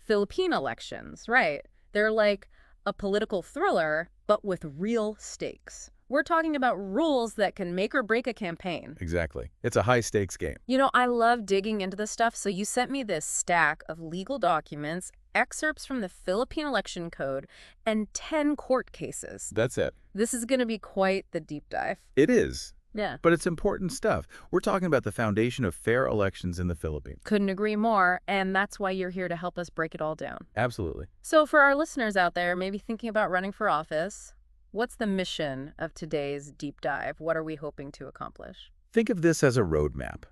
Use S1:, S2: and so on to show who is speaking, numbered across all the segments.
S1: Philippine elections, right. They're like a political thriller, but with real stakes. We're talking about rules that can make or break a campaign.
S2: Exactly. It's a high-stakes game.
S1: You know, I love digging into this stuff, so you sent me this stack of legal documents, excerpts from the Philippine Election Code, and 10 court cases.
S2: That's it.
S1: This is going to be quite the deep dive.
S2: It is.
S1: Yeah.
S2: But it's important stuff. We're talking about the foundation of fair elections in the Philippines.
S1: Couldn't agree more, and that's why you're here to help us break it all down.
S2: Absolutely.
S1: So for our listeners out there, maybe thinking about running for office, what's the mission of today's deep dive? What are we hoping to accomplish?
S2: Think of this as a roadmap.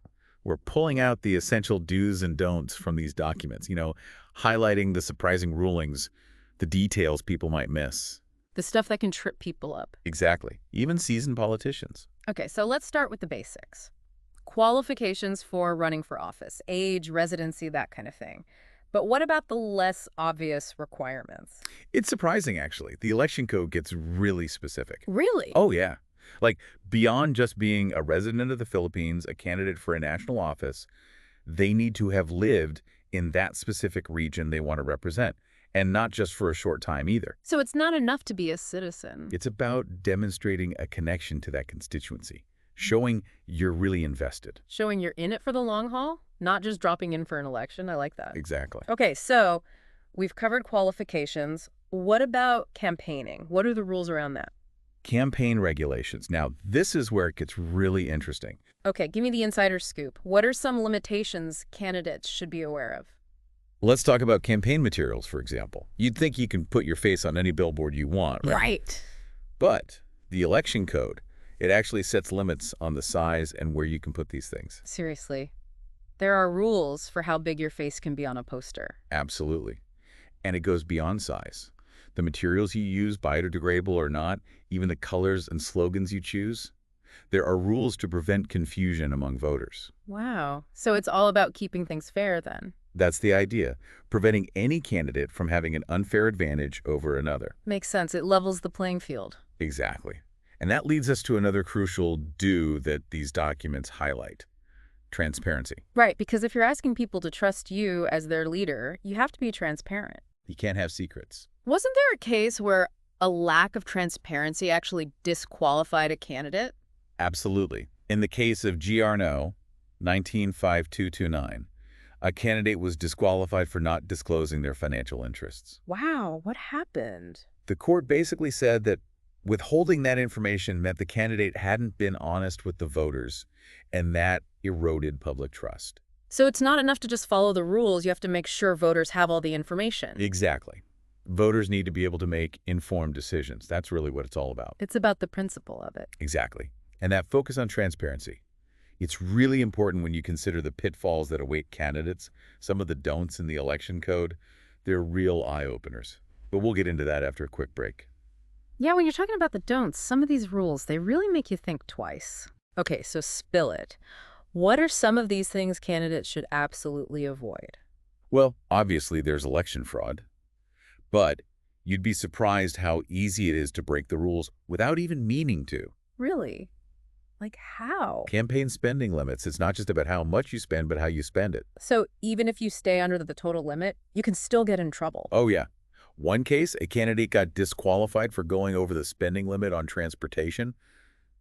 S2: We're pulling out the essential do's and don'ts from these documents, highlighting the surprising rulings, the details people might miss.
S1: The stuff that can trip people up.
S2: Exactly. Even seasoned politicians.
S1: Okay, so let's start with the basics. Qualifications for running for office, age, residency, that kind of thing. But what about the less obvious requirements?
S2: It's surprising, actually. The election code gets really specific.
S1: Really?
S2: Oh, yeah. Like, beyond just being a resident of the Philippines, a candidate for a national office, they need to have lived in that specific region they want to represent, and not just for a short time either.
S1: So it's not enough to be a citizen.
S2: It's about demonstrating a connection to that constituency, showing you're really invested.
S1: Showing you're in it for the long haul, not just dropping in for an election. I like that.
S2: Exactly.
S1: Okay, so we've covered qualifications. What about campaigning? What are the rules around that?
S2: Campaign regulations. Now, this is where it gets really interesting.
S1: Okay, give me the insider scoop. What are some limitations candidates should be aware of?
S2: Let's talk about campaign materials, for example. You'd think you can put your face on any billboard you want, right?
S1: Right.
S2: But the election code, it actually sets limits on the size and where you can put these things.
S1: Seriously. There are rules for how big your face can be on a poster.
S2: Absolutely. And it goes beyond size. The materials you use, biodegradable or not, even the colors and slogans you choose, there are rules to prevent confusion among voters.
S1: Wow. So it's all about keeping things fair then.
S2: That's the idea, preventing any candidate from having an unfair advantage over another.
S1: Makes sense. It levels the playing field.
S2: Exactly. And that leads us to another crucial do that these documents highlight: transparency.
S1: Right, because if you're asking people to trust you as their leader, you have to be transparent.
S2: You can't have secrets.
S1: Wasn't there a case where a lack of transparency actually disqualified a candidate?
S2: Absolutely. In the case of GRNO 195229, a candidate was disqualified for not disclosing their financial interests.
S1: Wow, what happened?
S2: The court basically said that withholding that information meant the candidate hadn't been honest with the voters, and that eroded public trust.
S1: So it's not enough to just follow the rules. You have to make sure voters have all the information.
S2: Exactly. Voters need to be able to make informed decisions. That's really what it's all about.
S1: It's about the principle of it.
S2: Exactly. And that focus on transparency. It's really important when you consider the pitfalls that await candidates. Some of the don'ts in the election code, they're real eye-openers. But we'll get into that after a quick break.
S1: Yeah, when you're talking about the don'ts, some of these rules, they really make you think twice. Okay, so spill it. What are some of these things candidates should absolutely avoid?
S2: Well, obviously there's election fraud. But you'd be surprised how easy it is to break the rules without even meaning to.
S1: Really? Like how?
S2: Campaign spending limits. It's not just about how much you spend, but how you spend it.
S1: So even if you stay under the total limit, you can still get in trouble.
S2: Oh, yeah. One case, a candidate got disqualified for going over the spending limit on transportation.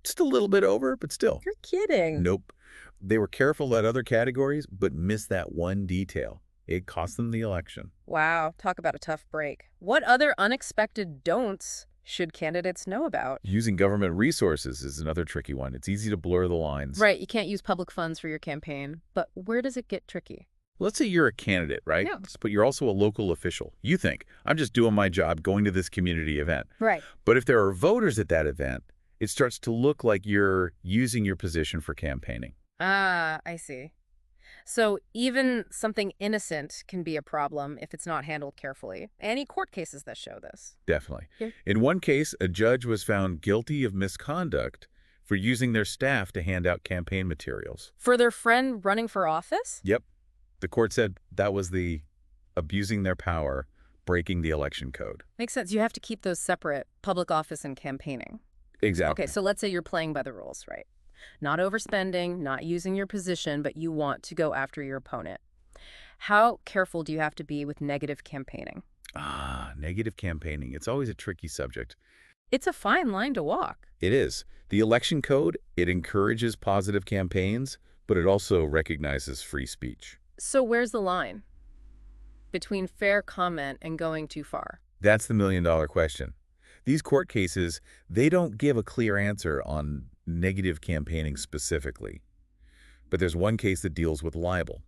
S2: Just a little bit over, but still.
S1: You're kidding.
S2: Nope. They were careful at other categories, but missed that one detail. It cost them the election.
S1: Wow, talk about a tough break. What other unexpected don'ts should candidates know about?
S2: Using government resources is another tricky one. It's easy to blur the lines.
S1: Right, you can't use public funds for your campaign. But where does it get tricky?
S2: Let's say you're a candidate, right?
S1: Yeah.
S2: But you're also a local official. You think, I'm just doing my job going to this community event.
S1: Right.
S2: But if there are voters at that event, it starts to look like you're using your position for campaigning.
S1: Ah, I see. So even something innocent can be a problem if it's not handled carefully. Any court cases that show this?
S2: Definitely.
S1: Yeah.
S2: In one case, a judge was found guilty of misconduct for using their staff to hand out campaign materials.
S1: For their friend running for office?
S2: Yep. The court said that was the abusing their power, breaking the election code.
S1: Makes sense. You have to keep those separate, public office and campaigning.
S2: Exactly.
S1: Okay, so let's say you're playing by the rules, right? Not overspending, not using your position, but you want to go after your opponent. How careful do you have to be with negative campaigning?
S2: Negative campaigning. It's always a tricky subject.
S1: It's a fine line to walk.
S2: It is. The election code, it encourages positive campaigns, but it also recognizes free speech.
S1: So where's the line between fair comment and going too far?
S2: That's the million-dollar question. These court cases, they don't give a clear answer on negative campaigning specifically. But there's one case that deals with libel.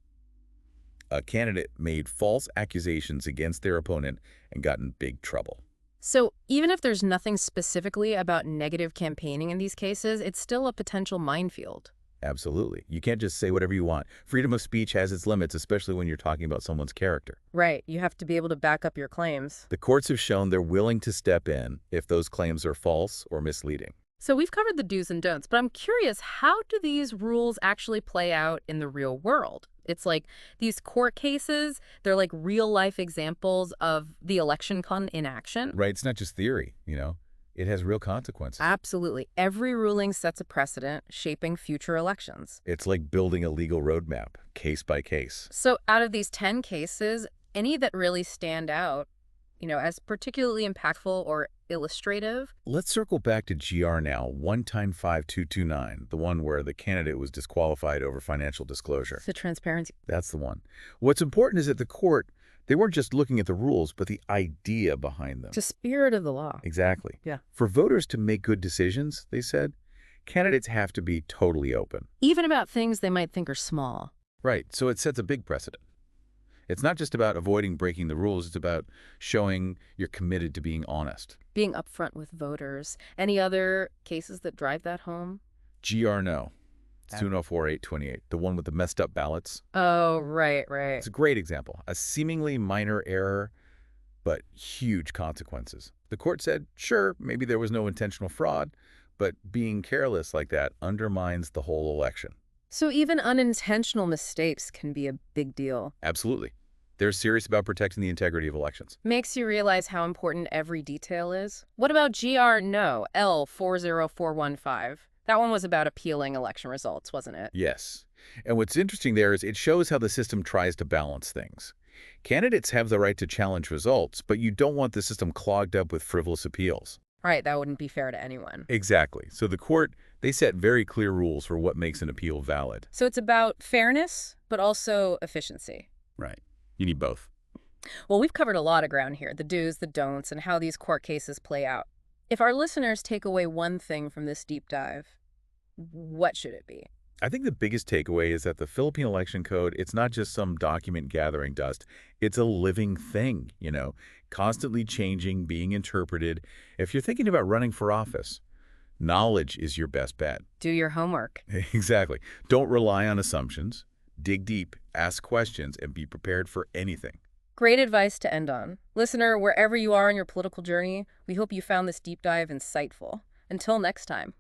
S2: A candidate made false accusations against their opponent and got in big trouble.
S1: So even if there's nothing specifically about negative campaigning in these cases, it's still a potential minefield.
S2: Absolutely. You can't just say whatever you want. Freedom of speech has its limits, especially when you're talking about someone's character.
S1: Right. You have to be able to back up your claims.
S2: The courts have shown they're willing to step in if those claims are false or misleading.
S1: So we've covered the do's and don'ts, but I'm curious, how do these rules actually play out in the real world? It's like these court cases, they're like real life examples of the election con in action.
S2: Right? It's not just theory, It has real consequences.
S1: Absolutely. Every ruling sets a precedent, shaping future elections.
S2: It's like building a legal roadmap, case by case.
S1: So out of these 10 cases, any that really stand out, as particularly impactful or illustrative?
S2: Let's circle back to GR now, 1-5229, the one where the candidate was disqualified over financial disclosure.
S1: The transparency.
S2: That's the one. What's important is that the court, they weren't just looking at the rules, but the idea behind them.
S1: The spirit of the law.
S2: Exactly.
S1: Yeah.
S2: For voters to make good decisions, they said, candidates have to be totally open.
S1: Even about things they might think are small.
S2: Right. So it sets a big precedent. It's not just about avoiding breaking the rules. It's about showing you're committed to being honest.
S1: Being upfront with voters. Any other cases that drive that home?
S2: GR no. 204-828, the one with the messed up ballots.
S1: Oh, right.
S2: It's a great example. A seemingly minor error, but huge consequences. The court said, sure, maybe there was no intentional fraud, but being careless like that undermines the whole election.
S1: So even unintentional mistakes can be a big deal.
S2: Absolutely. They're serious about protecting the integrity of elections.
S1: Makes you realize how important every detail is. What about GR no, L40415? That one was about appealing election results, wasn't it?
S2: Yes. And what's interesting there is it shows how the system tries to balance things. Candidates have the right to challenge results, but you don't want the system clogged up with frivolous appeals.
S1: Right, that wouldn't be fair to anyone.
S2: Exactly. So the court, they set very clear rules for what makes an appeal valid.
S1: So it's about fairness, but also efficiency.
S2: Right. You need both.
S1: Well, we've covered a lot of ground here, the do's, the don'ts, and how these court cases play out. If our listeners take away one thing from this deep dive, what should it be?
S2: I think the biggest takeaway is that the Philippine election code, it's not just some document gathering dust. It's a living thing, constantly changing, being interpreted. If you're thinking about running for office, knowledge is your best bet.
S1: Do your homework.
S2: Exactly. Don't rely on assumptions. Dig deep, ask questions, and be prepared for anything.
S1: Great advice to end on. Listener, wherever you are in your political journey, we hope you found this deep dive insightful. Until next time.